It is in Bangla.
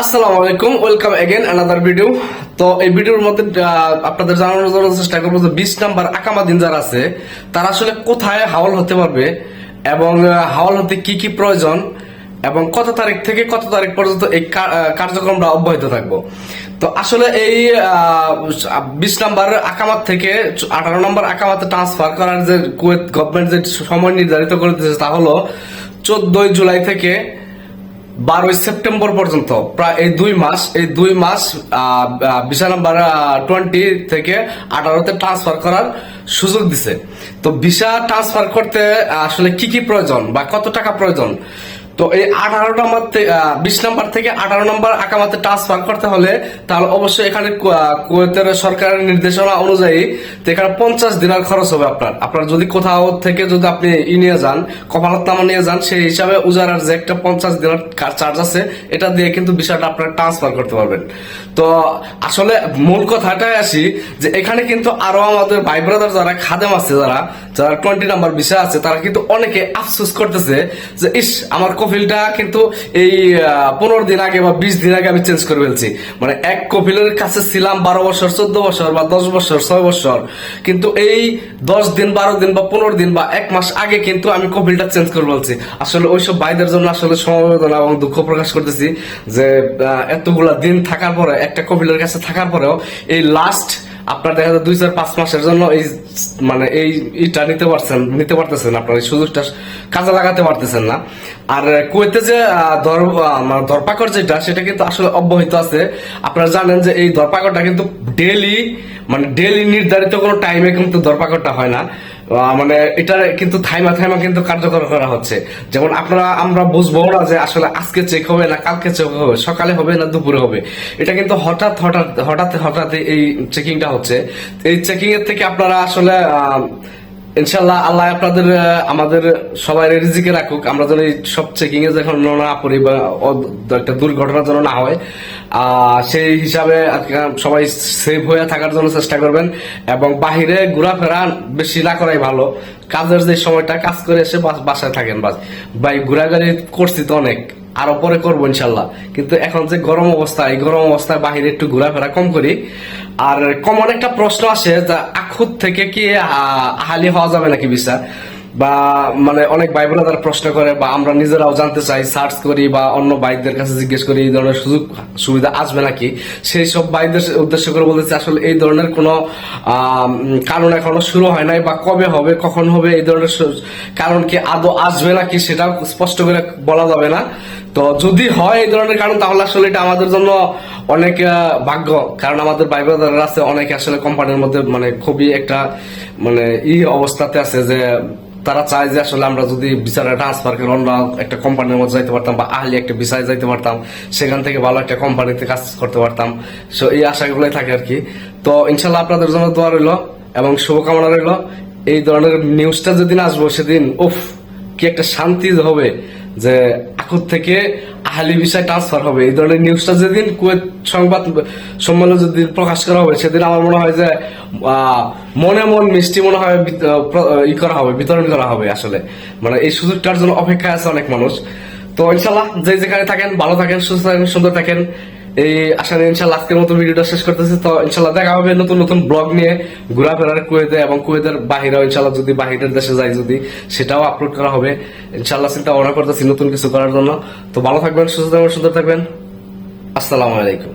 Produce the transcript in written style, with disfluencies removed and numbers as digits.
আসসালামু আলাইকুম, ওয়েলকাম এগেন আনাদার ভিডিও। তো এই ভিডিওর মধ্যে আপনাদের জানানোর জন্য চেষ্টা করবো যে 20 নাম্বার আকামাদিন যারা আছে তারা আসলে কোথায় হাওয়াল হতে পারবে এবং হাওয়াল হতে কি কি প্রয়োজন এবং কত তারিখ থেকে কত তারিখ পর্যন্ত এই কার্যক্রমটা অব্যাহত থাকবো। তো আসলে এই 20 নাম্বার আকামাত থেকে 18 নম্বর আকামাতে ট্রান্সফার করার যে কুয়েত গভর্নমেন্ট যে সময় নির্ধারিত করে দিয়েছে তা হলো 14 জুলাই থেকে 12 সেপ্টেম্বর পর্যন্ত, প্রায় এই 2 মাস ভিসা নাম্বার 20 থেকে 18তে ট্রান্সফার করার সুযোগ দিছে। তো ভিসা ট্রান্সফার করতে আসলে কি কি প্রয়োজন বা কত টাকা প্রয়োজন, তো এই 20 নাম্বার থেকে 18 নম্বর আকামাতে ট্রান্সফার করতে হলে তাহলে অবশ্যই এখানে কুয়েতের সরকারের নির্দেশনা অনুযায়ী এখানে 50 দিনার খরচ হবে। আপনার যদি কোথাও থেকে যদি আপনি নিয়ে যান, কপালতনামা নিয়ে যান, সেই হিসাবে উজারার যে একটা 50 দিনার চার্জ আছে এটা দিয়ে কিন্তু বিষয়টা আপনারা ট্রান্সফার করতে পারবেন। তো আসলে মূল কথাটাই আসি যে এখানে কিন্তু আরো আমাদের ভাই ব্রাদার যারা খাদেম আছে, যারা 20 নাম্বার বিষয় আছে, তারা কিন্তু অনেকে আফসোস করতেছে যে ইস আমার কফিলটা কিন্তু এই 15 দিন আগে বা 20 দিন আগে আমি চেঞ্জ করে ফেলছি। মানে এক কফিলের কাছে ছিলাম 12 বছর, 14 বছর বা 10 বছর, 6 বছর, কিন্তু এই 10 দিন, 12 দিন বা 15 দিন বা 1 মাস আগে কিন্তু আমি কফিলটা চেঞ্জ করে ফেলছি। আসলে ওইসব ভাইদের জন্য আসলে সমবেদনা এবং দুঃখ প্রকাশ করতেছি যে এতগুলা দিন থাকার পরে, একটা কফিলের কাছে থাকার পরেও এই লাস্ট আপনার দেখা যায় 2-4-5 মাসের জন্য এই মানে এইটা নিতে পারতেছেন, আপনার এই সুযোগটা কাজে লাগাতে পারতেছেন না। আর কুয়েতে যে ধরপাকড় যেটা, সেটা কিন্তু আসলে অব্যাহত আছে। আপনারা জানেন যে এই ধরপাকড়টা কিন্তু ডেইলি নির্ধারিত কোনো টাইমে কিন্তু ধরপাকড়টা হয় না। মানে এটা কিন্তু থাইমা কিন্তু কার্যকর করা হচ্ছে। যেমন আমরা বুঝবো না যে আসলে আজকে চেক হবে না কালকে চেক হবে, সকালে হবে না দুপুরে হবে। এটা কিন্তু হঠাৎ এই চেকিংটা হচ্ছে। এই চেকিং এর থেকে আপনারা আসলে ইনশাল্লাহ আল্লাহ আপনাদের আমাদের সবাই রিজিকে রাখুক। আমরা যেন এই সব চেকিং এ যখন না পড়ি বা একটা দুর্ঘটনার জন্য না হয়, সেই হিসাবে সবাই সেফ হয়ে থাকার জন্য চেষ্টা করবেন এবং বাহিরে ঘোরাফেরা বেশি না করাই ভালো। কাজের যে সময়টা কাজ করে এসে বাসায় থাকেন। ভাই ঘোরাঘুরি করছি তো অনেক, আরো পরে করবো ইনশাল্লাহ, কিন্তু এখন যে গরম অবস্থা, এই গরম অবস্থায় বাহিরে একটু ঘোরাফেরা কম করি। আর কমন একটা প্রশ্ন আসে যে আখুত থেকে কি আহালি হওয়া যাবে নাকি ভিসা, বা মানে অনেক ভাই বোনেরা তারা প্রশ্ন করে বা আমরা নিজেরাও জানতে চাই, সার্চ করি বা অন্য ভাইদের কাছে জিজ্ঞেস করি এই ধরনের সুযোগ সুবিধা আসবে নাকি। সেই সব ভাইদের উদ্দেশ্য করে বলতেছি আসলে এই ধরনের কোনো কারণ এখনো শুরু হয় নাই, বা কবে হবে কখন হবে এই ধরনের কারণ কি আদৌ আসবে নাকি সেটাও স্পষ্ট করে বলা যাবে না। তো যদি হয় এই ধরনের কারণ, তাহলে আসলে এটা আমাদের জন্য অনেক ভাগ্য, কারণ আমাদের ভাই ব্রাদাররা আছে অনেকে আসলে কোম্পানির মধ্যে মানে খুবই একটা মানে অবস্থাতে আছে যে তারা চায় যে আসলে আমরা যদি ভিসাটা ট্রান্সফার করে অন্য একটা কোম্পানির মধ্যে যাইতে পারতাম বা আহলি একটা ভিসায় যাইতে পারতাম, সেখান থেকে ভালো একটা কোম্পানিতে কাজ করতে পারতাম। সো এই আশাগুলোই থাকে আর কি। তো ইনশাল্লাহ আপনাদের জন্য দোয়া রইল এবং শুভকামনা রইল। এই ধরনের নিউজটা যেদিন আসবো সেদিন কি একটা শান্তি হবে যে আকুত থেকে আহলি ভিসায় ট্রান্সফার হবে। এই ধরনের নিউজটা যেদিন কুয়েত সংবাদ সম্মেলনে যেদিন প্রকাশ করা হবে, সেদিন আমার মনে হয় যে মনে মিষ্টি মনে হয় বিতরণ করা হবে। আসলে মানে এই সুযোগটার জন্য অপেক্ষায় আছে অনেক মানুষ। তো ইনশাল্লাহ যে যেখানে থাকেন ভালো থাকেন, সুস্থ থাকেন, সুন্দর থাকেন, এই আশা নিয়ে ইনশাল্লাহ আজকের মতো ভিডিওটা শেষ করতেছি। তো ইনশাল্লাহ দেখা হবে নতুন ব্লগ নিয়ে ঘোরাফেরার কুয়েতে এবং কুয়েতের বাহিরেও ইনশাল্লাহ যদি বাহিরের দেশে যাই যদি সেটাও আপলোড করা হবে ইনশাল্লাহ। চিন্তা ভাবনা করতেছি নতুন কিছু করার জন্য। তো ভালো থাকবেন, সুস্থ থাকবেন, সুন্দর থাকবেন। আসসালামু আলাইকুম।